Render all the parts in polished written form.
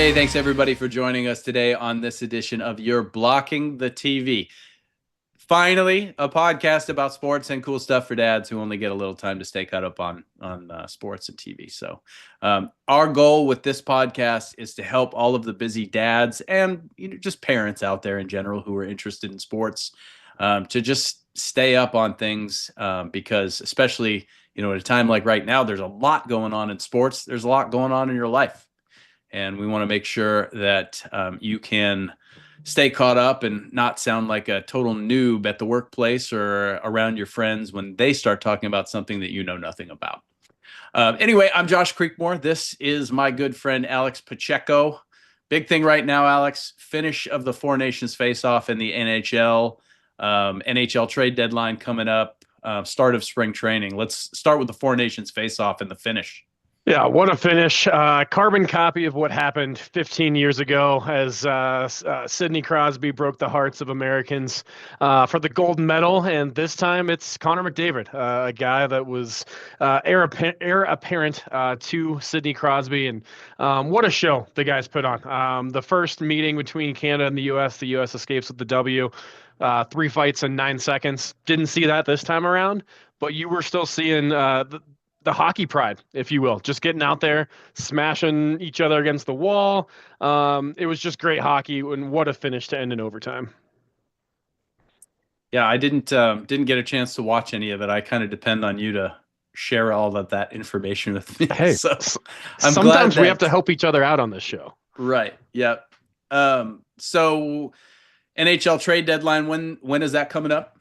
Hey, thanks everybody for joining us today on this edition of You're Blocking the TV. Finally, a podcast about sports and cool stuff for dads who only get a little time to stay caught up on sports and TV. So, our goal with this podcast is to help all of the busy dads and just parents out there in general who are interested in sports to just stay up on things because, especially at a time like right now, there's a lot going on in sports. There's a lot going on in your life. And we want to make sure that you can stay caught up and not sound like a total noob at the workplace or around your friends when they start talking about something that you know nothing about. Anyway, I'm Josh Creekmore. This is my good friend, Alex Pacheco. Big thing right now, Alex, finish of the Four Nations face-off in the NHL. NHL trade deadline coming up, start of spring training. Let's start with the Four Nations face-off and the finish. Yeah, what a finish. Carbon copy of what happened 15 years ago as Sidney Crosby broke the hearts of Americans for the gold medal. And this time it's Connor McDavid, a guy that was heir apparent to Sidney Crosby. And what a show the guys put on. The first meeting between Canada and the U.S. escapes with the W. 3 fights in 9 seconds. Didn't see that this time around, but you were still seeing the hockey pride, if you will, just getting out there, smashing each other against the wall. It was just great hockey, and what a finish to end in overtime. Yeah, I didn't get a chance to watch any of it. I kind of depend on you to share all of that information with me. Hey, so I'm sometimes we have to help each other out on this show. Right. Yep. So NHL trade deadline, when is that coming up?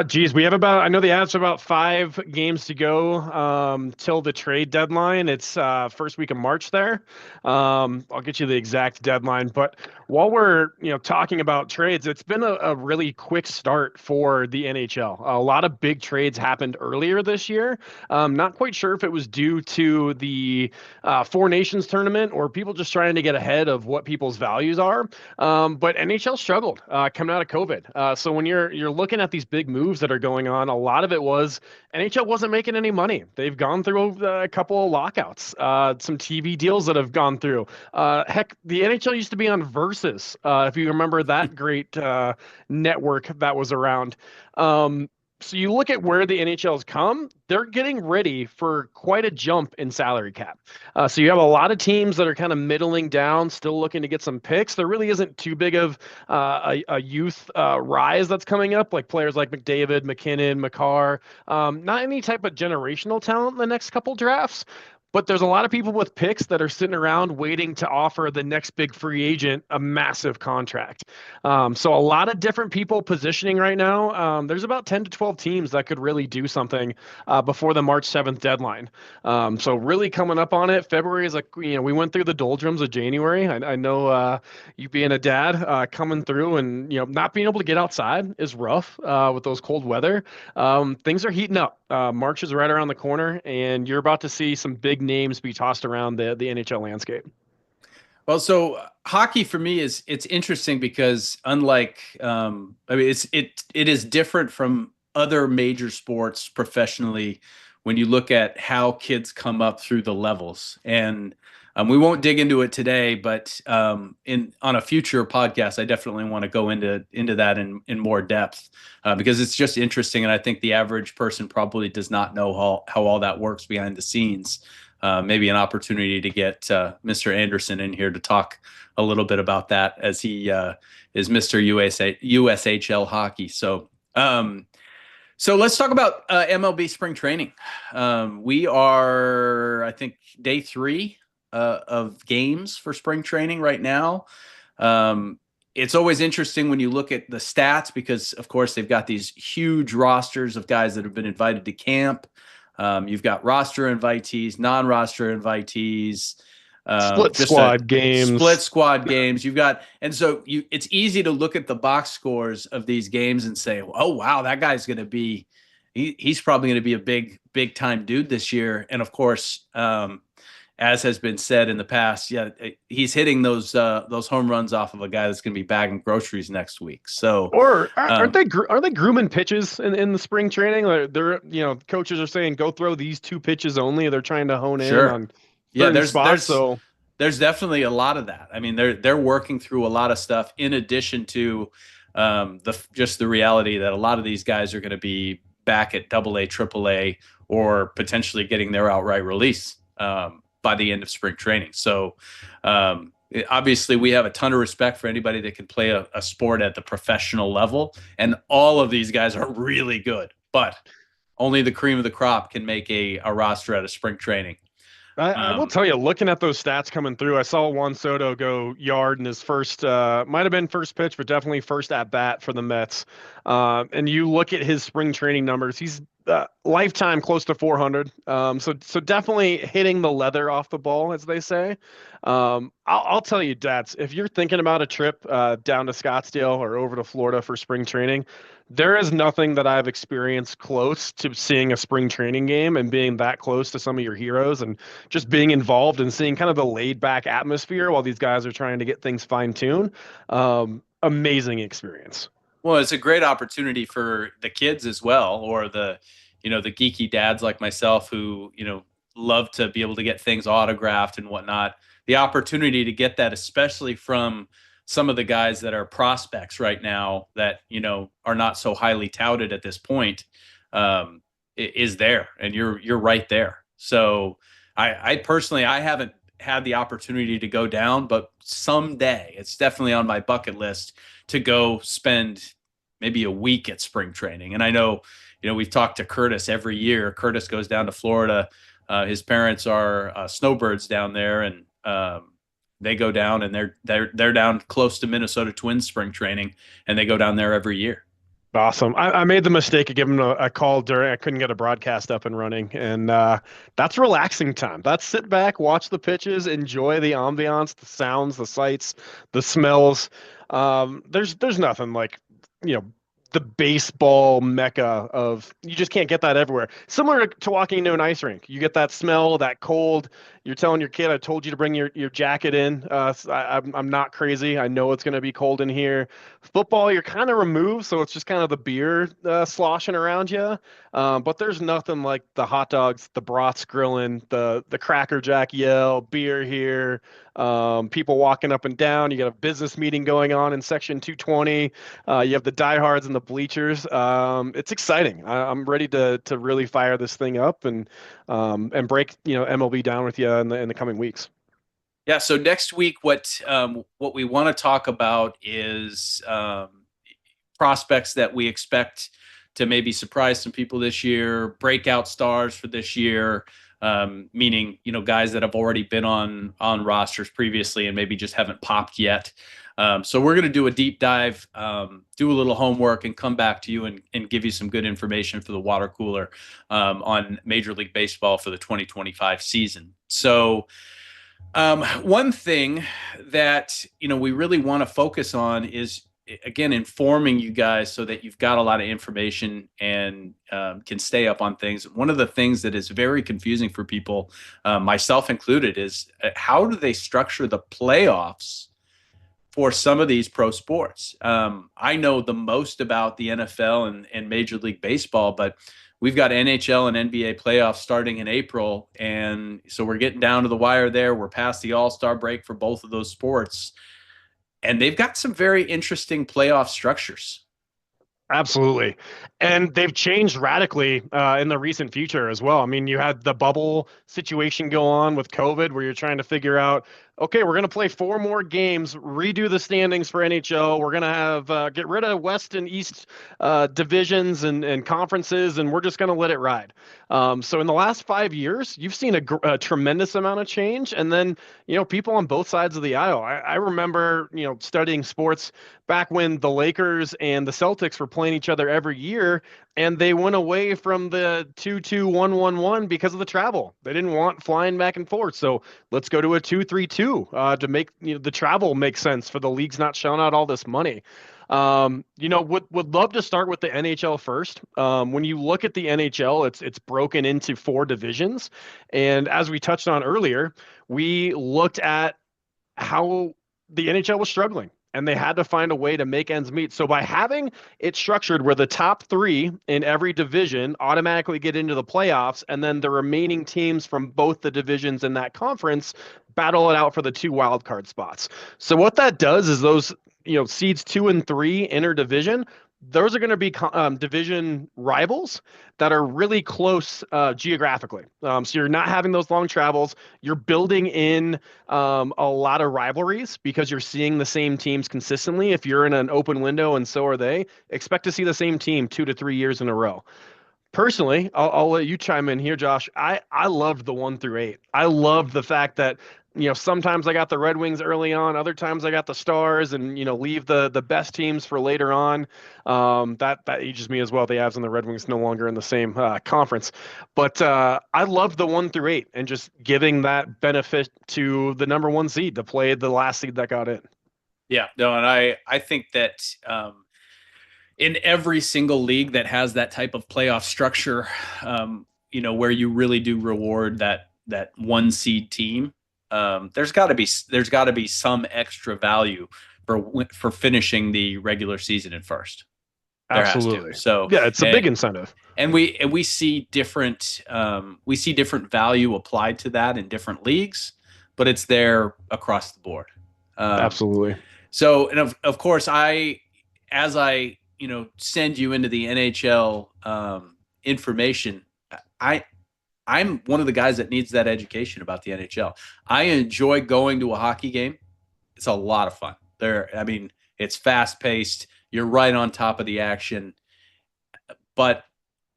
Geez, we have I know the Avs have about 5 games to go till the trade deadline. It's first week of March there. I'll get you the exact deadline. But while we're talking about trades, it's been a really quick start for the NHL. A lot of big trades happened earlier this year. Not quite sure if it was due to the Four Nations tournament or people just trying to get ahead of what people's values are. But NHL struggled coming out of COVID. So when you're looking at these big moves that are going on, a lot of it was NHL wasn't making any money. They've gone through a couple of lockouts, some TV deals that have gone through. Heck, the NHL used to be on Versus, if you remember that great network that was around. So you look at where the NHL's come, they're getting ready for quite a jump in salary cap. So you have a lot of teams that are kind of middling down, still looking to get some picks. There really isn't too big of a youth rise that's coming up, like players like McDavid, McKinnon, Makar. Not any type of generational talent in the next couple drafts. But there's a lot of people with picks that are sitting around waiting to offer the next big free agent a massive contract. So a lot of different people positioning right now. There's about 10 to 12 teams that could really do something before the March 7th deadline. So really coming up on it. February is like, we went through the doldrums of January. I know you being a dad coming through and, not being able to get outside is rough with those cold weather. Things are heating up. March is right around the corner and you're about to see some big names be tossed around the NHL landscape. Well, so hockey for me it's interesting because unlike it is different from other major sports professionally when you look at how kids come up through the levels. And we won't dig into it today, but on a future podcast, I definitely want to go into that in more depth because it's just interesting, and I think the average person probably does not know how all that works behind the scenes. Maybe an opportunity to get Mr. Anderson in here to talk a little bit about that as he is Mr. USHL hockey. So let's talk about MLB spring training. We are, I think, day 3 of games for spring training right now. It's always interesting when you look at the stats because, of course, they've got these huge rosters of guys that have been invited to camp. You've got roster invitees, non-roster invitees, split squad games. You've got, and so it's easy to look at the box scores of these games and say, oh, wow, that guy's going to be, he's probably going to be a big time dude this year. And of course, as has been said in the past, yeah, he's hitting those home runs off of a guy that's going to be bagging groceries next week. So, or aren't they grooming pitches in the spring training? They're coaches are saying go throw these 2 pitches only. They're trying to hone in on there's spots. So There's definitely a lot of that. I mean, they're working through a lot of stuff in addition to the just the reality that a lot of these guys are going to be back at Double A, Triple A, or potentially getting their outright release by the end of spring training. So obviously, we have a ton of respect for anybody that can play a sport at the professional level, and all of these guys are really good. But only the cream of the crop can make a roster at a spring training. I will Um, tell you, looking at those stats coming through, I saw Juan Soto go yard in his first, might have been first pitch, but definitely first at bat for the Mets. And you look at his spring training numbers, he's lifetime close to 400. So definitely hitting the leather off the ball, as they say. I'll tell you, Dads, if you're thinking about a trip down to Scottsdale or over to Florida for spring training, there is nothing that I've experienced close to seeing a spring training game and being that close to some of your heroes and just being involved and seeing kind of the laid back atmosphere while these guys are trying to get things fine tuned. Amazing experience. Well, it's a great opportunity for the kids as well, or the geeky dads like myself who, love to be able to get things autographed and whatnot. The opportunity to get that, especially from some of the guys that are prospects right now that, are not so highly touted at this point, is there, and you're right there. So I personally, I haven't had the opportunity to go down, but someday it's definitely on my bucket list to go spend maybe a week at spring training. And I know, we've talked to Curtis every year. Curtis goes down to Florida. His parents are snowbirds down there, and they go down and they're down close to Minnesota Twins spring training, and they go down there every year. Awesome. I made the mistake of giving a call during, I couldn't get a broadcast up and running. And that's relaxing time. That's sit back, watch the pitches, enjoy the ambiance, the sounds, the sights, the smells. There's nothing like, you know, the baseball mecca of you just can't get that everywhere. Similar to walking into an ice rink. You get that smell, that cold. You're telling your kid, I told you to bring your jacket in. I'm not crazy. I know it's going to be cold in here. Football, you're kind of removed, so it's just kind of the beer sloshing around you. But there's nothing like the hot dogs, the brats grilling, the Cracker Jack yell, beer here, people walking up and down. You got a business meeting going on in section 220. You have the diehards and the bleachers. It's exciting. I'm ready to really fire this thing up and break MLB down with you in the coming weeks. Yeah. So next week, what we want to talk about is prospects that we expect to maybe surprise some people this year, breakout stars for this year, meaning guys that have already been on rosters previously and maybe just haven't popped yet. So we're going to do a deep dive, do a little homework, and come back to you and give you some good information for the water cooler on Major League Baseball for the 2025 season. So one thing that we really want to focus on is, again, informing you guys so that you've got a lot of information and can stay up on things. One of the things that is very confusing for people, myself included, is how do they structure the playoffs for some of these pro sports? I know the most about the NFL and Major League Baseball, but we've got NHL and NBA playoffs starting in April. And so we're getting down to the wire there. We're past the All-Star break for both of those sports. And they've got some very interesting playoff structures. Absolutely. And they've changed radically in the recent future as well. I mean, you had the bubble situation go on with COVID where you're trying to figure out, okay, we're going to play 4 more games, redo the standings for NHL. We're going to have get rid of West and East divisions and conferences, and we're just going to let it ride. So in the last 5 years, you've seen a tremendous amount of change. And then, people on both sides of the aisle. I remember, studying sports back when the Lakers and the Celtics were playing each other every year, and they went away from the 2-2-1-1-1 because of the travel. They didn't want flying back and forth. So let's go to a 2-3-2 to make the travel make sense for the leagues not shelling out all this money. Would love to start with the NHL first. When you look at the NHL, it's broken into 4 divisions. And as we touched on earlier, we looked at how the NHL was struggling. and they had to find a way to make ends meet. So by having it structured where the top three in every division automatically get into the playoffs, and then the remaining teams from both the divisions in that conference battle it out for the two wild card spots. So what that does is those seeds 2 and 3 interdivision, those are going to be division rivals that are really close geographically. So you're not having those long travels. You're building in a lot of rivalries because you're seeing the same teams consistently. If you're in an open window and so are they, expect to see the same team 2 to 3 years in a row. Personally, I'll let you chime in here, Josh. I loved the 1 through 8. I loved the fact that sometimes I got the Red Wings early on, other times I got the Stars, and leave the best teams for later on. That ages me as well. The Avs and the Red Wings no longer in the same conference, but I loved the 1 through 8 and just giving that benefit to the number one seed to play the last seed that got in. Yeah, no, and I think that in every single league that has that type of playoff structure, where you really do reward that one seed team, there's got to be some extra value for finishing the regular season in first. There has to. Absolutely. So Yeah, it's a big incentive. and we see different value applied to that in different leagues, but it's there across the board. Absolutely. So, and of course, as I send you into the NHL information, I'm one of the guys that needs that education about the NHL. I enjoy going to a hockey game. It's a lot of fun. It's fast paced. You're right on top of the action. But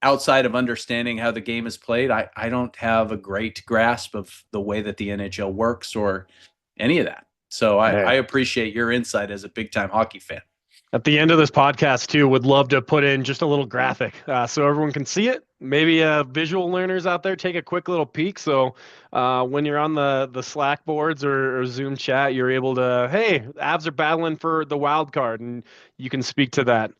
outside of understanding how the game is played, I don't have a great grasp of the way that the NHL works or any of that. So I appreciate your insight as a big time hockey fan. At the end of this podcast, too, would love to put in just a little graphic so everyone can see it. Maybe visual learners out there take a quick little peek. So when you're on the Slack boards or Zoom chat, you're able to, hey, Avs are battling for the wild card, and you can speak to that.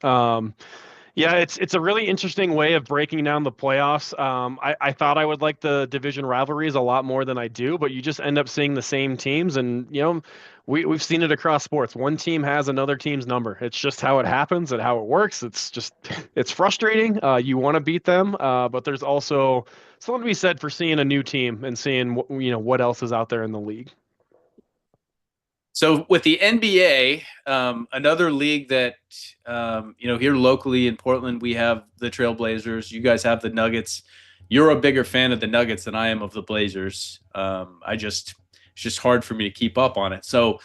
Yeah, it's a really interesting way of breaking down the playoffs. I thought I would like the division rivalries a lot more than I do, but you just end up seeing the same teams, and we've seen it across sports. One team has another team's number. It's just how it happens and how it works. It's frustrating. You want to beat them, but there's also something to be said for seeing a new team and seeing what else is out there in the league. So with the NBA, another league that here locally in Portland, we have the Trailblazers. You guys have the Nuggets. You're a bigger fan of the Nuggets than I am of the Blazers. It's just hard for me to keep up on it. So,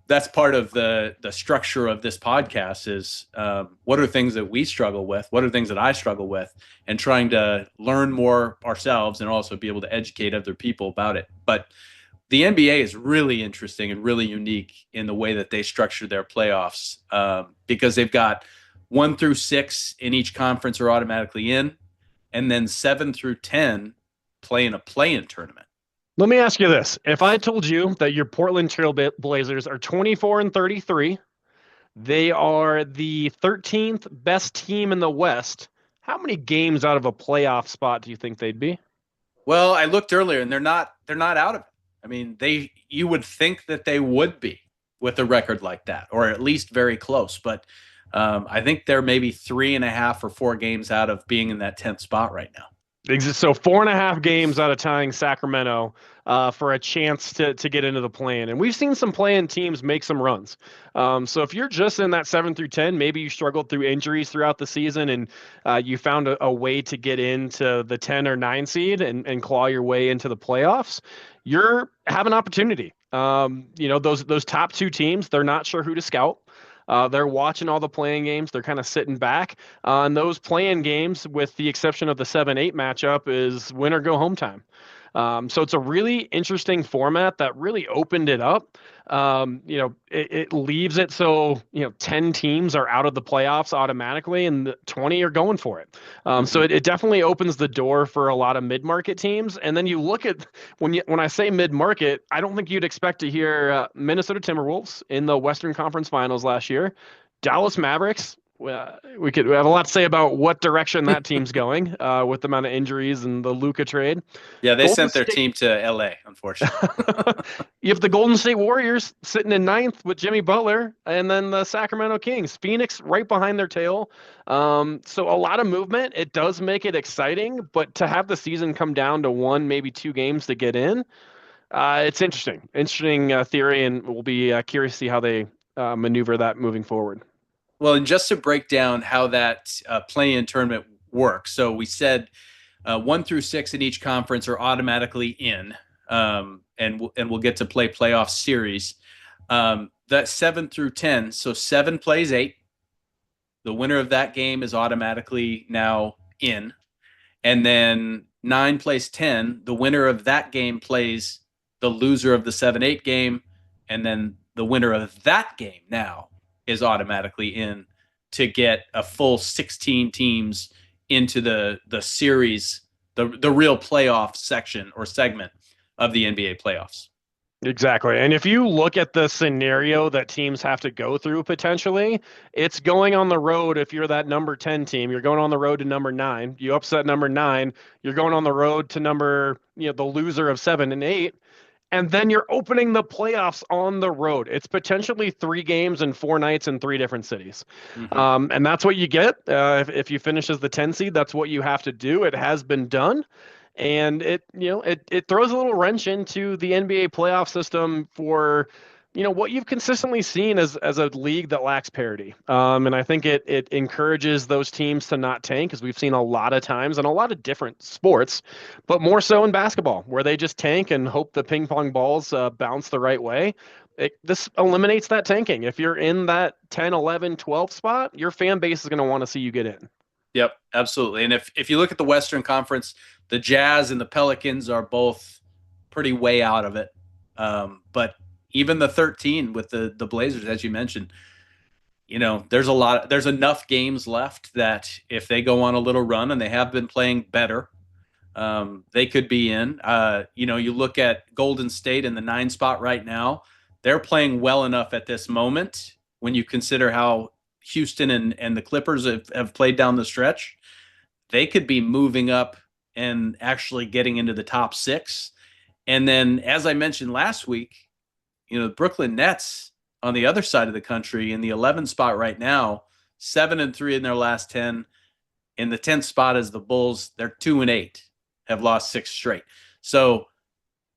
that's part of the structure of this podcast is what are things that we struggle with? What are things that I struggle with? And trying to learn more ourselves and also be able to educate other people about it. But the NBA is really interesting and really unique in the way that they structure their playoffs because they've got 1 through 6 in each conference are automatically in, and then 7 through 10 play in a play-in tournament. Let me ask you this. If I told you that your Portland Trail Blazers are 24-33, they are the 13th best team in the West, how many games out of a playoff spot do you think they'd be? Well, I looked earlier and they're not out of it. I mean, you would think that they would be with a record like that, or at least very close. But I think they're maybe 3.5 or 4 games out of being in that 10th spot right now. So 4.5 games out of tying Sacramento for a chance to get into the play-in. And we've seen some play-in teams make some runs. So if you're just in that 7 through 10, maybe you struggled through injuries throughout the season and you found a way to get into the 10 or 9 seed and claw your way into the playoffs, you're have an opportunity. Those top 2 teams, they're not sure who to scout. They're watching all the playing games. They're kind of sitting back. And those playing games, with the exception of the 7-8 matchup, is win or go home time. So it's a really interesting format that really opened it up. It leaves it so 10 teams are out of the playoffs automatically, and 20 are going for it. So it definitely opens the door for a lot of mid-market teams. And then you look at when I say mid-market, I don't think you'd expect to hear Minnesota Timberwolves in the Western Conference Finals last year, Dallas Mavericks We have a lot to say about what direction that team's going with the amount of injuries and the Luka trade. Yeah, they Golden sent their State. team to LA, unfortunately. You have the Golden State Warriors sitting in ninth with Jimmy Butler, and then the Sacramento Kings, Phoenix right behind their tail. So a lot of movement. It does make it exciting, but to have the season come down to one, maybe two games to get in, it's interesting. Interesting theory, and we'll be curious to see how they maneuver that moving forward. Well, and just to break down how that play-in tournament works, so we said 1 through 6 in each conference are automatically in, and we'll get to play playoff series. That 7 through 10, so 7 plays 8. The winner of that game is automatically now in, and then 9 plays 10. The winner of that game plays the loser of the 7-8 game, and then the winner of that game now is automatically in to get a full 16 teams into the series, the real playoff section or segment of the NBA playoffs. Exactly. And if you look at the scenario that teams have to go through potentially, it's going on the road. If you're that number 10 team, you're going on the road to number 9. You upset number 9, you're going on the road to the loser of 7 and 8. And then you're opening the playoffs on the road. It's potentially 3 games and 4 nights in 3 different cities. Mm-hmm. And that's what you get. If you finish as the 10 seed, that's what you have to do. It has been done. And it throws a little wrench into the NBA playoff system for what you've consistently seen as a league that lacks parity. And I think it encourages those teams to not tank, as we've seen a lot of times in a lot of different sports, but more so in basketball, where they just tank and hope the ping pong balls bounce the right way. This eliminates that tanking. If you're in that 10, 11, 12 spot, your fan base is going to want to see you get in. Yep, absolutely. And if you look at the Western Conference, the Jazz and the Pelicans are both pretty way out of it. But even the 13 with the Blazers, as you mentioned, there's enough games left that if they go on a little run, and they have been playing better, they could be in. You look at Golden State in the 9 spot right now. They're playing well enough at this moment when you consider how Houston and the Clippers have played down the stretch. They could be moving up and actually getting into the top 6. And then, as I mentioned last week, the Brooklyn Nets on the other side of the country in the 11 spot right now, 7-3 in their last 10. In the 10th spot is the Bulls. They're 2-8, have lost 6 straight. So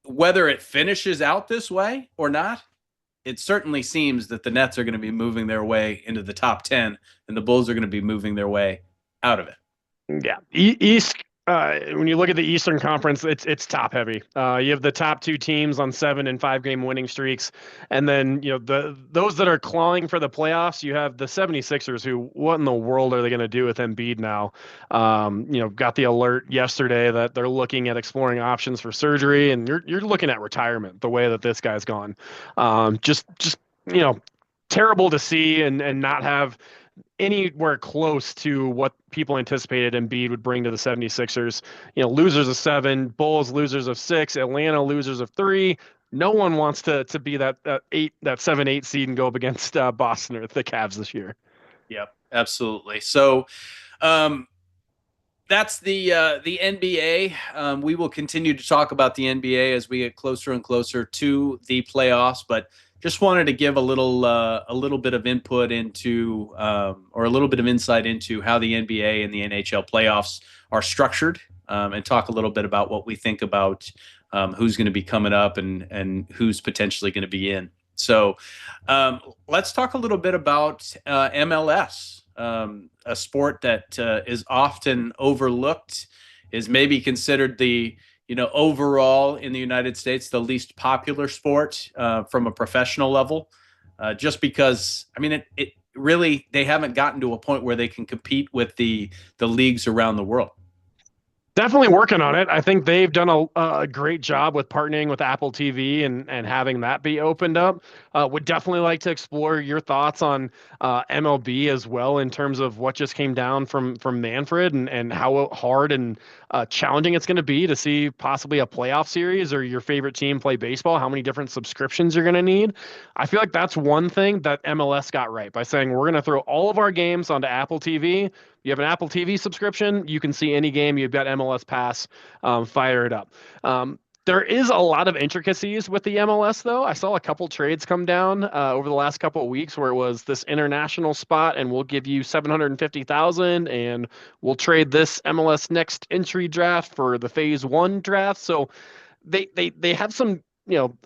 whether it finishes out this way or not, it certainly seems that the Nets are going to be moving their way into the top 10, and the Bulls are going to be moving their way out of it. Yeah, East. When you look at the Eastern Conference, it's top heavy. You have the top 2 teams on 7 and 5 game winning streaks, and then those that are clawing for the playoffs. You have the 76ers, who, what in the world are they going to do with Embiid now? Got the alert yesterday that they're looking at exploring options for surgery, and you're looking at retirement. The way that this guy's gone, just terrible to see, and not have anywhere close to what people anticipated Embiid would bring to the 76ers. Losers of 7, Bulls losers of 6, Atlanta losers of 3. No one wants to be that 7-8 seed and go up against Boston or the Cavs this year. Yep, absolutely. So that's the NBA. We will continue to talk about the NBA as we get closer and closer to the playoffs, but just wanted to give a little bit of input into, or a little bit of insight into how the NBA and the NHL playoffs are structured, and talk a little bit about what we think about who's going to be coming up and who's potentially going to be in. So let's talk a little bit about MLS, a sport that is often overlooked, is maybe considered the overall in the United States, the least popular sport from a professional level, just because, it really, they haven't gotten to a point where they can compete with the leagues around the world. Definitely working on it. I think they've done a great job with partnering with Apple TV and having that be opened up. Would definitely like to explore your thoughts on MLB as well in terms of what just came down from Manfred and how hard and challenging it's going to be to see possibly a playoff series or your favorite team play baseball. How many different subscriptions you're going to need. I feel like that's one thing that MLS got right by saying we're going to throw all of our games onto Apple TV. You have an Apple TV subscription, you can see any game. You've got MLS Pass, fire it up. There is a lot of intricacies with the MLS, though. I saw a couple trades come down over the last couple of weeks where it was this international spot, and we'll give you 750,000, and we'll trade this MLS next entry draft for the Phase One draft. So they have some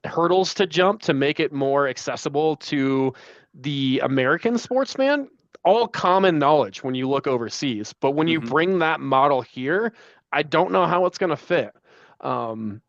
hurdles to jump to make it more accessible to the American sportsman. All common knowledge when you look overseas, but when you Hmm. bring that model here, I don't know how it's going to fit. Um,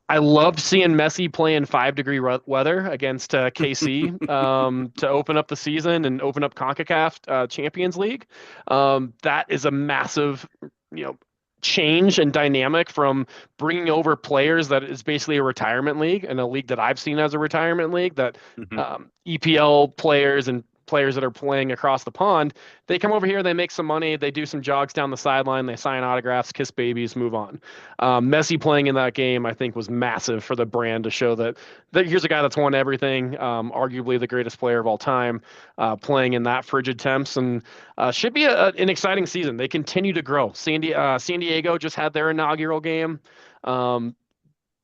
I loved seeing Messi play in 5-degree weather against KC to open up the season and open up CONCACAF Champions League. That is a massive, you know, change and dynamic from bringing over players that is basically a retirement league and a league that I've seen as a retirement league that Hmm. EPL players and players that are playing across the pond, they come over here, they make some money, they do some jogs down the sideline, they sign autographs, kiss babies, move on. Messi playing in that game, I think, was massive for the brand to show that here's a guy that's won everything, arguably the greatest player of all time, playing in that frigid temps, and should be an exciting season. They continue to grow. San Diego just had their inaugural game. Um,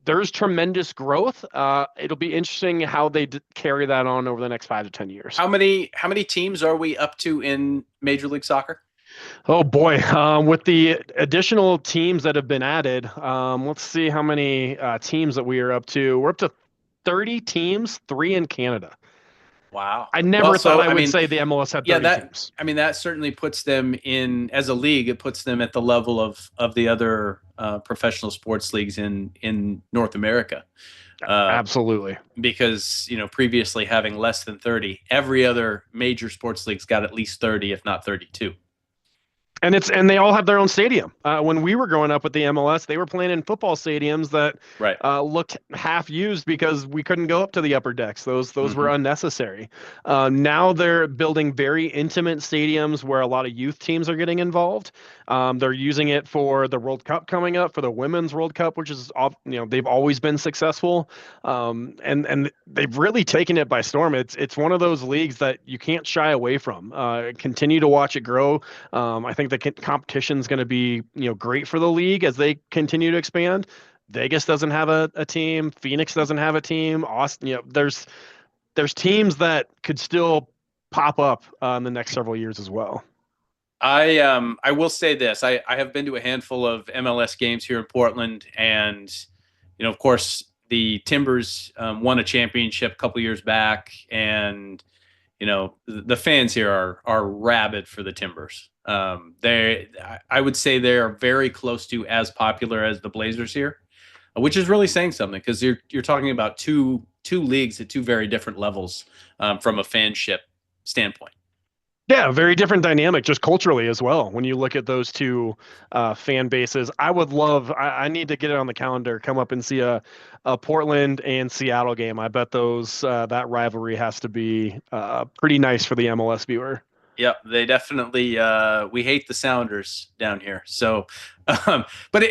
there's tremendous growth. It'll be interesting how they carry that on over the next 5 to 10 years. How many teams are we up to in Major League Soccer? Oh boy, with the additional teams that have been added, let's see how many teams that we are up to. We're up to 30 teams, three in Canada. Wow. I Well, never thought so I I would mean, say the MLS had yeah, 30 that teams. I mean that certainly puts them in as a league. It puts them at the level of the other professional sports leagues in North America. Uh, Absolutely. because previously having less than 30, every other major sports league's got at least 30, if not 32. And they all have their own stadium. When we were growing up with the MLS, they were playing in football stadiums that Right. looked half used because we couldn't go up to the upper decks. Those were Hmm. unnecessary. Now they're building very intimate stadiums where a lot of youth teams are getting involved. They're using it for the World Cup coming up, for the Women's World Cup, which is they've always been successful, and they've really taken it by storm. It's one of those leagues that you can't shy away from. Continue to watch it grow. I think the competition is going to be great for the league as they continue to expand. Vegas doesn't have a team. Phoenix doesn't have a team. Austin, there's teams that could still pop up in the next several years as well. I will say this. I have been to a handful of MLS games here in Portland, and of course the Timbers won a championship a couple years back, and the fans here are rabid for the Timbers. I would say they are very close to as popular as the Blazers here, which is really saying something because you're talking about two leagues at two very different levels from a fanship standpoint. Yeah, very different dynamic just culturally as well. When you look at those two fan bases, I would love. I need to get it on the calendar. Come up and see a Portland and Seattle game. I bet those that rivalry has to be pretty nice for the MLS viewer. Yep, they definitely. We hate the Sounders down here. So, but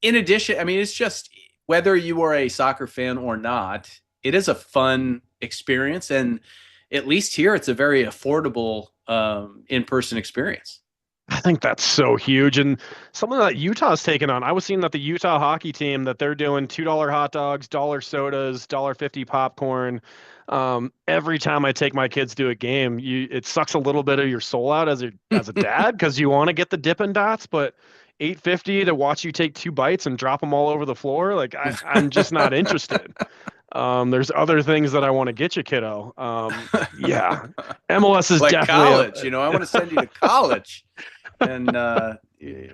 in addition, I mean, it's just whether you are a soccer fan or not, it is a fun experience, and at least here, it's a very affordable in-person experience. I think that's so huge and something that Utah's taken on. I was seeing that the Utah hockey team that they're doing $2 hot dogs, dollar sodas, $1.50 popcorn. Every time I take my kids to a game, it sucks a little bit of your soul out as a dad because you want to get the Dippin' Dots, but 850 to watch you take 2 bites and drop them all over the floor, like I'm just not interested. There's other things that I want to get you, kiddo. Yeah, MLS is Like definitely college, I want to send you to college, and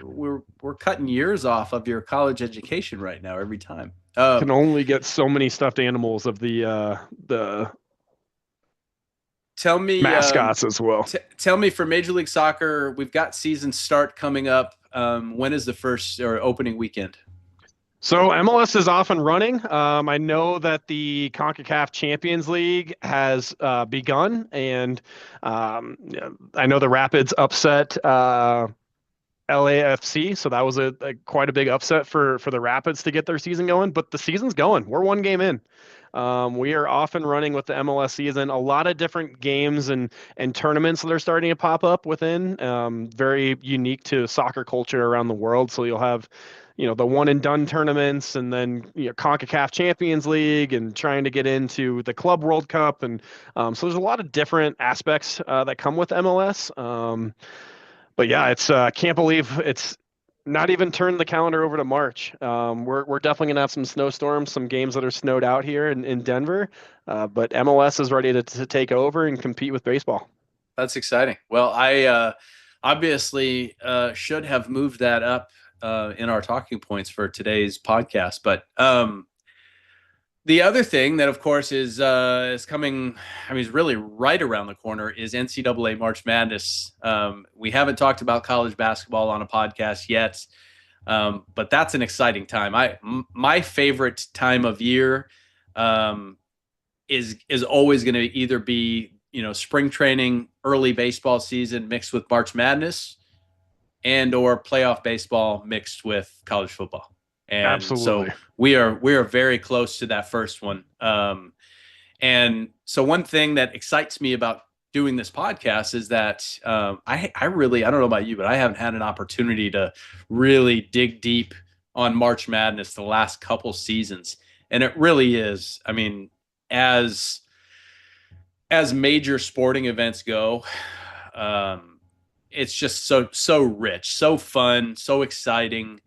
we're cutting years off of your college education right now every time. can only get so many stuffed animals of the Tell me, mascots as well. tell me for Major League Soccer, we've got season start coming up. when is the first or opening weekend? So MLS is off and running. I know that the CONCACAF Champions League has begun, and yeah, I know the Rapids upset LAFC, so that was a quite a big upset for the Rapids to get their season going. But the season's going. We're one game in. We are off and running with the MLS season. A lot of different games and tournaments that are starting to pop up within. Very unique to soccer culture around the world. So you'll have, the one and done tournaments, and then CONCACAF Champions League, and trying to get into the Club World Cup, and so there's a lot of different aspects that come with MLS. But yeah, it's can't believe it's not even turned the calendar over to March. We're definitely gonna have some snowstorms, some games that are snowed out here in Denver, but MLS is ready to take over and compete with baseball. That's exciting. Well, I obviously should have moved that up in our talking points for today's podcast, but the other thing that, of course, is coming. I mean, is really right around the corner is NCAA March Madness. We haven't talked about college basketball on a podcast yet, but that's an exciting time. My favorite time of year um, is always going to either be spring training, early baseball season mixed with March Madness, and or playoff baseball mixed with college football. And so Absolutely. we are very close to that first one. And so one thing that excites me about doing this podcast is that I really, I don't know about you, but I haven't had an opportunity to really dig deep on March Madness the last couple seasons. And it really is, I mean, as major sporting events go, um, it's just so rich, so fun, so exciting.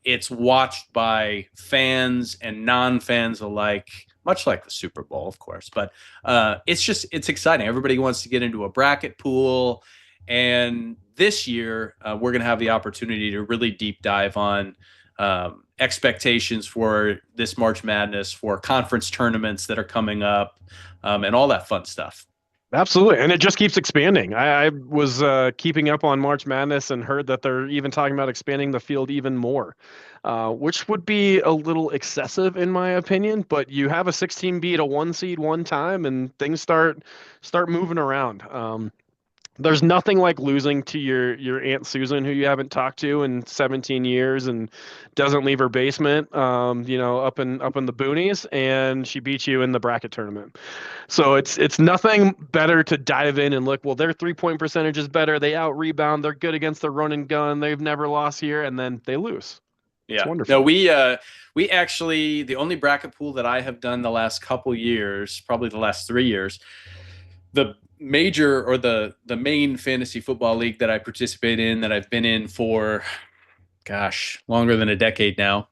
It's watched by fans and non-fans alike, much like the Super Bowl, of course. But it's exciting. Everybody wants to get into a bracket pool, and this year we're going to have the opportunity to really deep dive on expectations for this March Madness, for conference tournaments that are coming up, and all that fun stuff. Absolutely, and it just keeps expanding. I was keeping up on March Madness and heard that they're even talking about expanding the field even more, which would be a little excessive in my opinion. But you have a 16 beat a one seed one time, and things start moving around. There's nothing like losing to your Aunt Susan, who you haven't talked to in 17 years and doesn't leave her basement, up in the boonies, and she beats you in the bracket tournament. So it's nothing better to dive in and look. Well, their 3-point percentage is better. They out rebound. They're good against the run and gun. They've never lost here, and then they lose. It's Yeah. No, wonderful. we actually, the only bracket pool that I have done the last couple years, probably the last 3 years, the major or the main fantasy football league that I participate in, that I've been in for, gosh, longer than a decade now.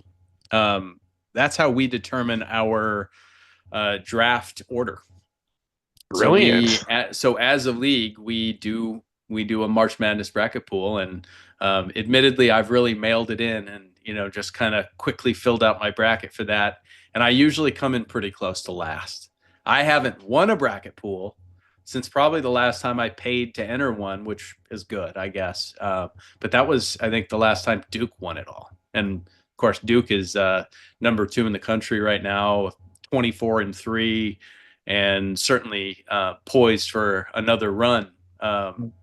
That's how we determine our draft order. So Brilliant. so as a league, we do a March Madness bracket pool, and admittedly, I've really mailed it in, and just kind of quickly filled out my bracket for that. And I usually come in pretty close to last. I haven't won a bracket pool since probably the last time I paid to enter one, which is good, I guess. But that was, I think, the last time Duke won it all. And of course, Duke is number 2 in the country right now, 24-3, and certainly poised for another run,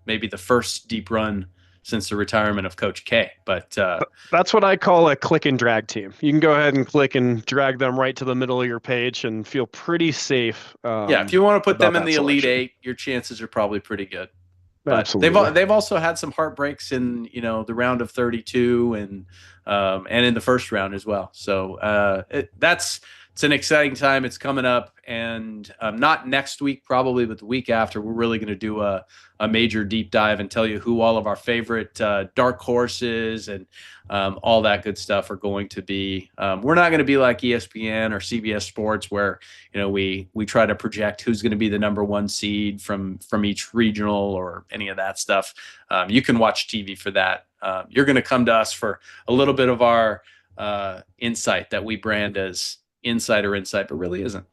maybe the first deep run since the retirement of Coach K. But That's what I call a click and drag team. You can go ahead and click and drag them right to the middle of your page and feel pretty safe yeah, if you want to put about them in that the Elite selection. Eight, your chances are probably pretty good. But Absolutely. they've also had some heartbreaks in the round of 32, and in the first round as well. So it's an exciting time. It's coming up, and not next week probably, but the week after, we're really going to do a major deep dive and tell you who all of our favorite dark horses and all that good stuff are going to be. We're not going to be like ESPN or CBS Sports, where we try to project who's going to be the number 1 seed from each regional or any of that stuff. You can watch TV for that. You're going to come to us for a little bit of our insight that we brand as insider insight, but really isn't.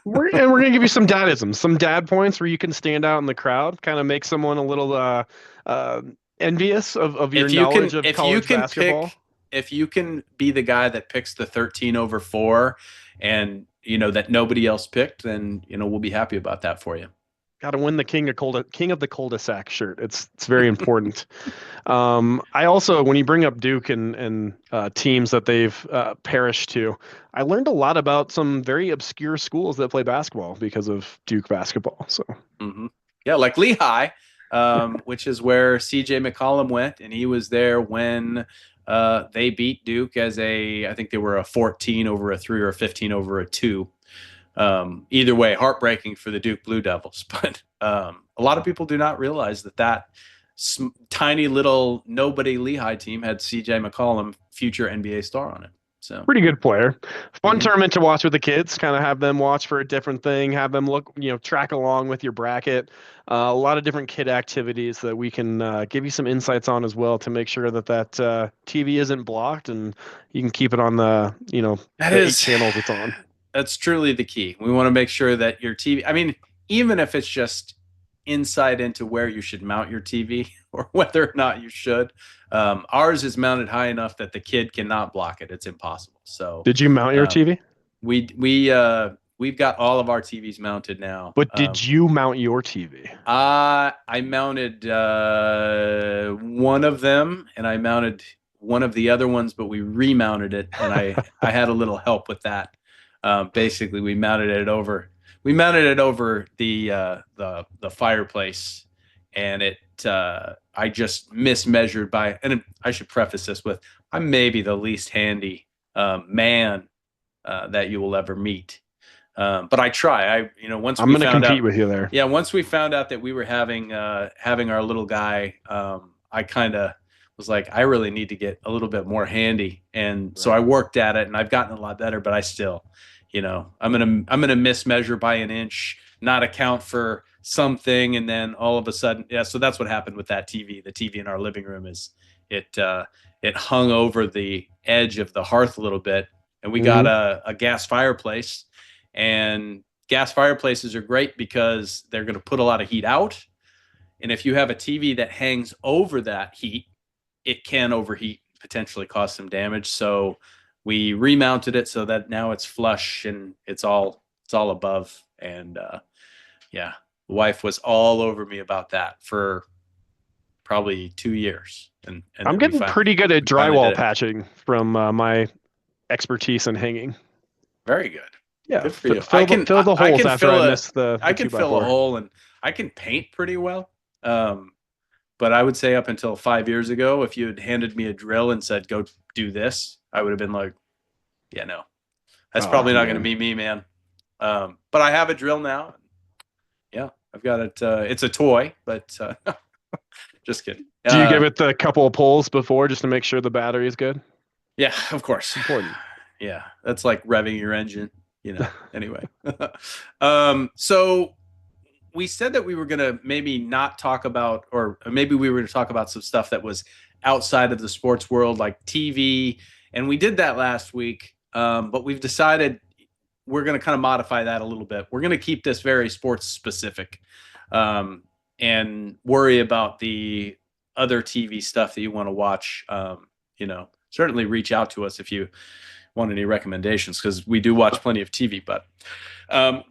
We're gonna give you some dadisms, some dad points where you can stand out in the crowd, kind of make someone a little envious of your If you can, knowledge of if you college can basketball. pick, if you can be the guy that picks the 13 over 4 and that nobody else picked, then we'll be happy about that for you. Got to win the king of the cul-de-sac shirt. It's very important. I also, when you bring up Duke and teams that they've perished to, I learned a lot about some very obscure schools that play basketball because of Duke basketball. So Hmm. Yeah, like Lehigh, which is where CJ McCollum went, and he was there when they beat Duke as I think they were a 14 over a 3 or a 15 over a 2. Either way, heartbreaking for the Duke Blue Devils. But a lot of people do not realize that tiny little nobody Lehigh team had CJ McCollum, future NBA star on it. So, pretty good player. Fun mhm. tournament to watch with the kids. Kind of have them watch for a different thing. Have them look, track along with your bracket. A lot of different kid activities that we can give you some insights on as well to make sure that TV isn't blocked and you can keep it on That the eight is channels it's on. that's truly the key. We want to make sure that your TV, I mean, even if it's just insight into where you should mount your TV or whether or not you should. Ours is mounted high enough that the kid cannot block it. It's impossible. So Did you mount your um, TV? we've got all of our TVs mounted now. But did you mount your TV? I mounted one of them, and I mounted one of the other ones, but we remounted it, and I had a little help with that. Basically, we mounted it over the fireplace, and I just mismeasured by. And I should preface this with I'm maybe the least handy man that you will ever meet. But I try. Once I'm we gonna found compete out, with you there. yeah, once we found out that we were having our little guy, I kind of was like, I really need to get a little bit more handy, and so I Right. worked at it, and I've gotten a lot better. But I still, I'm gonna mismeasure by an inch, not account for something, and then all of a sudden, yeah. So that's what happened with that TV. The TV in our living room it uh, it hung over the edge of the hearth a little bit, and we got Hmm. a gas fireplace, and gas fireplaces are great because they're going to put a lot of heat out. And if you have a TV that hangs over that heat, it can overheat, potentially cause some damage. So we remounted it so that now it's flush and it's all above. And yeah, the wife was all over me about that for probably 2 years, and I'm then we getting finally pretty good at we finally did drywall it. patching from my expertise in hanging. Very good. Yeah, Good for you. I fill the can fill I, the I holes can after fill I a miss the I the can two by fill a four. hole, and I can paint pretty well. Um, but I would say up until 5 years ago, if you had handed me a drill and said go do this, I would have been like, yeah, no, that's Oh probably not going to man. be me, man. But I have a drill now. Yeah, I've got it. It's a toy, but just kidding. Do you give it the couple of pulls before just to make sure the battery is good? Yeah, of course. Important. Yeah, that's like revving your engine. Anyway. So we said that we were going to maybe not talk about, or maybe we were going to talk about some stuff that was outside of the sports world, like TV. And we did that last week. But we've decided we're going to kind of modify that a little bit. We're going to keep this very sports specific, um, and worry about the other TV stuff that you want to watch. Certainly reach out to us if you want any recommendations, because we do watch plenty of TV. But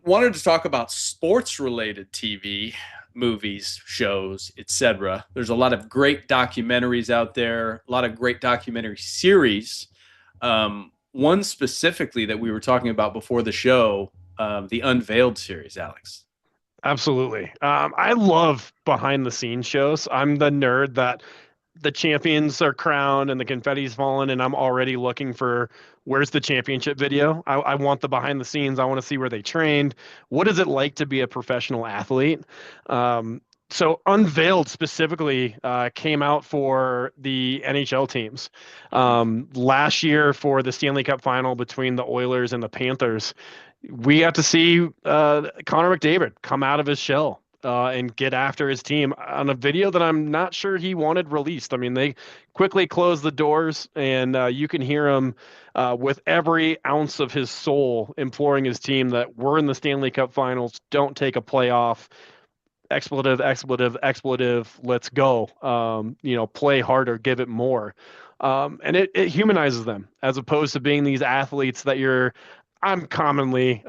wanted to talk about sports related TV, movies, shows, etc. There's a lot of great documentaries out there, a lot of great documentary series. One specifically that we were talking about before the show, the Unveiled series, Alex. Absolutely. I love behind the scenes shows. I'm the nerd that the champions are crowned and the confetti's fallen, and I'm already looking for where's the championship video. I want the behind the scenes. I want to see where they trained. What is it like to be a professional athlete? So Unveiled specifically came out for the NHL teams last year for the Stanley Cup final between the Oilers and the Panthers. We got to see Connor McDavid come out of his shell and get after his team on a video that I'm not sure he wanted released. I mean, they quickly closed the doors, and you can hear him with every ounce of his soul imploring his team that we're in the Stanley Cup Finals. Don't take a playoff. expletive, expletive, expletive, let's go. Play harder, give it more. And it humanizes them as opposed to being these athletes that I'm commonly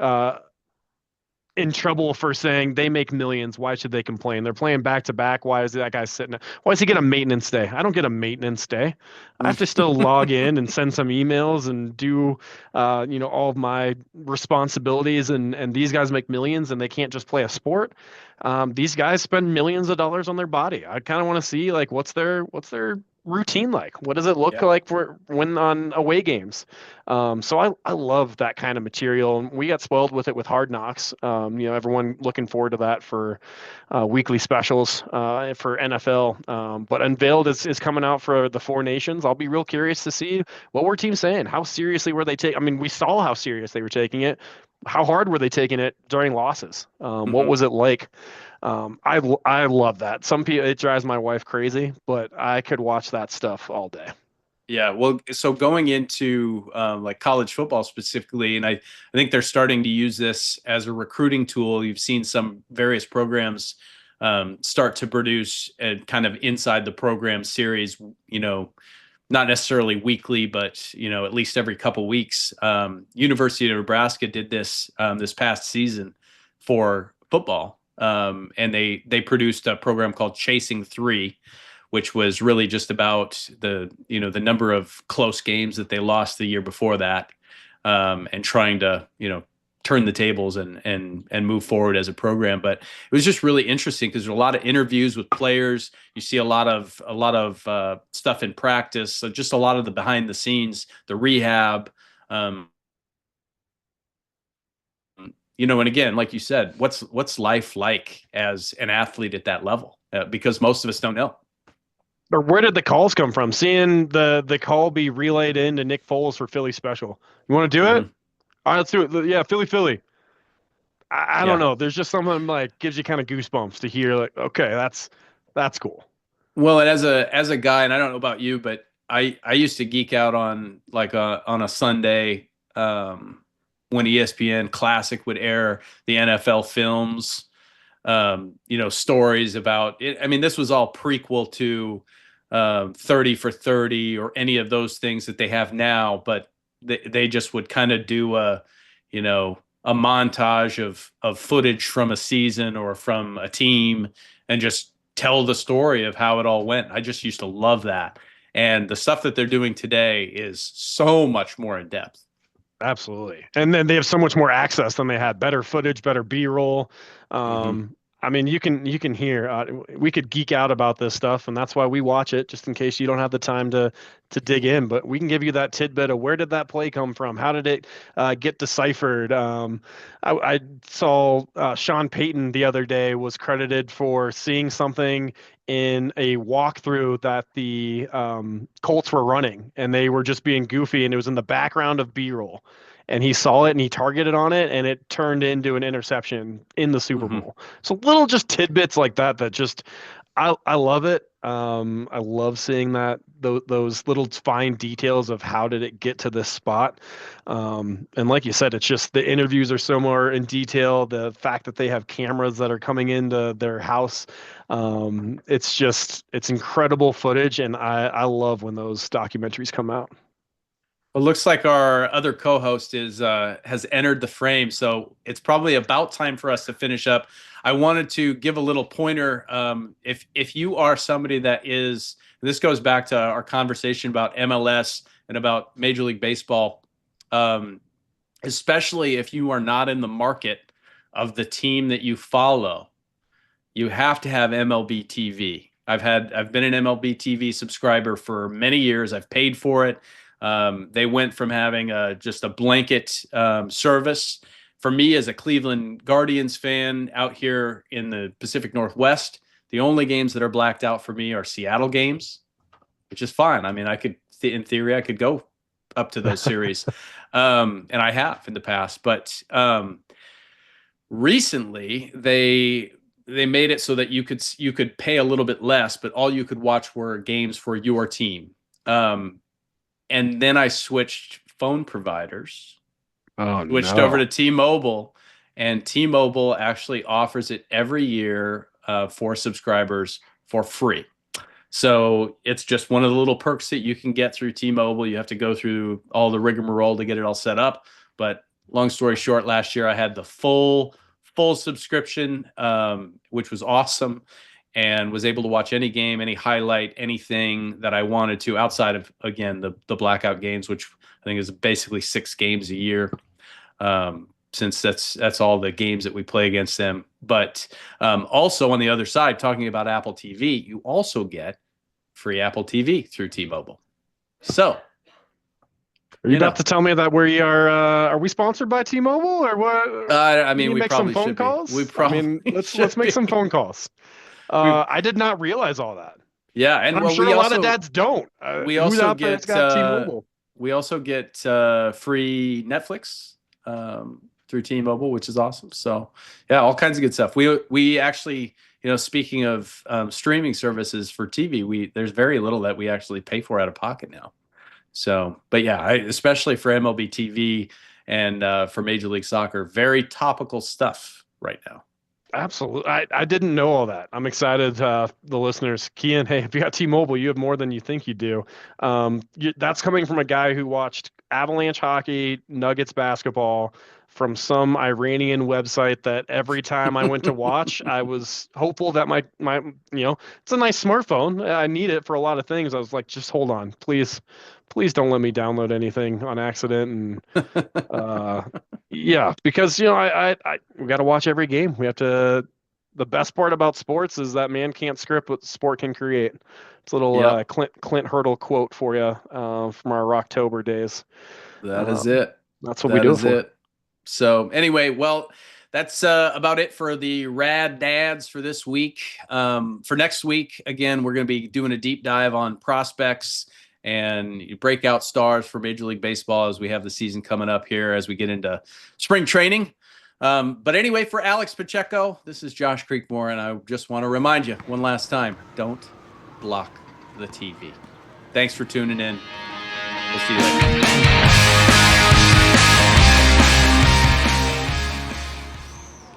in trouble for saying they make millions. Why should they complain? They're playing back to back. Why is that guy sitting? Why does he get a maintenance day? I don't get a maintenance day. I have to still log in and send some emails and do, all of my responsibilities. And these guys make millions, and they can't just play a sport. These guys spend millions of dollars on their body. I kind of want to see like what's their routine like? What does it look Yeah. like for when on away games? So I love that kind of material. And we got spoiled with it with Hard Knocks. Everyone looking forward to that for weekly specials for NFL. But Unveiled is coming out for the Four Nations. I'll be real curious to see what were teams saying. How seriously were they taking? I mean, we saw how serious they were taking it. How hard were they taking it during losses? What Mhm. was it like? I love that. Some people it drives my wife crazy, but I could watch that stuff all day. Yeah, well, so going into like college football specifically, and I think they're starting to use this as a recruiting tool. You've seen some various programs start to produce a kind of inside the program series, not necessarily weekly, but at least every couple weeks. University of Nebraska did this this past season for football, and they produced a program called Chasing Three, which was really just about the number of close games that they lost the year before that, and trying to turn the tables and move forward as a program. But it was just really interesting because there's a lot of interviews with players. You see a lot of stuff in practice, so just a lot of the behind the scenes, the rehab. Um, and again, like you said, what's life like as an athlete at that level? Because most of us don't know. Or where did the calls come from? Seeing the call be relayed into Nick Foles for Philly special. You want to do it? Hmm. All right, let's do it. Yeah, Philly, Philly. I don't Yeah. know. There's just something like gives you kind of goosebumps to hear like, okay, that's cool. Well, and as a guy, and I don't know about you, but I used to geek out on like on a Sunday, when ESPN Classic would air the NFL films, stories about it. I mean, this was all prequel to 30 for 30 or any of those things that they have now, but they just would kind of do a montage of footage from a season or from a team and just tell the story of how it all went. I just used to love that. And the stuff that they're doing today is so much more in depth. Absolutely. And then they have so much more access than they had. Better footage, better B-roll. Hmm. I mean, you can hear. We could geek out about this stuff, and that's why we watch it, just in case you don't have the time to dig in. But we can give you that tidbit of where did that play come from? How did it get deciphered? I saw Sean Payton the other day was credited for seeing something in a walkthrough that the Colts were running, and they were just being goofy, and it was in the background of B-roll. And he saw it and he targeted on it, and it turned into an interception in the Super Hmm. Bowl. So little just tidbits like that that just I love it. I love seeing that those little fine details of how did it get to this spot. And like you said, it's just the interviews are so more in detail. The fact that they have cameras that are coming into their house, it's incredible footage, and I love when those documentaries come out. It looks like our other co-host is has entered the frame, so it's probably about time for us to finish up. I wanted to give a little pointer. If you are somebody that is, this goes back to our conversation about MLS and about Major League Baseball, um, especially if you are not in the market of the team that you follow, you have to have MLB TV. I've been an MLB TV subscriber for many years. I've paid for it. They went from having just a blanket service. For me, as a Cleveland Guardians fan out here in the Pacific Northwest, the only games that are blacked out for me are Seattle games, which is fine. I mean, in theory, I could go up to those series, and I have in the past. But recently, they made it so that you could pay a little bit less, but all you could watch were games for your team. Um, and then I switched phone providers, Oh switched over no. to T-Mobile, and T-Mobile actually offers it every year. for subscribers for free. So it's just one of the little perks that you can get through T-Mobile. You have to go through all the rigmarole to get it all set up. But long story short, last year I had the full subscription, which was awesome, and was able to watch any game, any highlight, anything that I wanted to outside of, again, the blackout games, which I think is basically 6 games a year. Since that's all the games that we play against them. But also on the other side, talking about Apple TV, you also get free Apple TV through T-Mobile. So, Are you about to tell me that we are we sponsored by T-Mobile or what? I mean, we make probably some phone should calls. Be. We probably I mean, let's make some phone calls. I did not realize all that. Yeah, and I'm sure a lot of dads don't. We who's also out there that's got T-Mobile? We also get free Netflix through T-Mobile, which is awesome. So, yeah, all kinds of good stuff. We actually, speaking of streaming services for TV, there's very little that we actually pay for out of pocket now. So, but yeah, especially for MLB TV and for Major League Soccer, very topical stuff right now. Absolutely. I didn't know all that. I'm excited. The listeners, Kian, hey, if you got T-Mobile, you have more than you think you do. That's coming from a guy who watched Avalanche hockey, Nuggets basketball from some Iranian website that every time I went to watch, I was hopeful that my it's a nice smartphone. I need it for a lot of things. I was like, just hold on, please don't let me download anything on accident. And yeah, because I we got to watch every game. We have to. The best part about sports is that man can't script what sport can create. It's a little Clint Hurdle quote for you from our Rocktober days. That is it. That's what we do it for. So anyway, well, that's about it for the Rad Dads for this week. For next week, again, we're going to be doing a deep dive on prospects and breakout stars for Major League Baseball as we have the season coming up here as we get into spring training. But anyway, for Alex Pacheco, this is Josh Creekmore, and I just want to remind you one last time, don't block the TV. Thanks for tuning in. We'll see you later.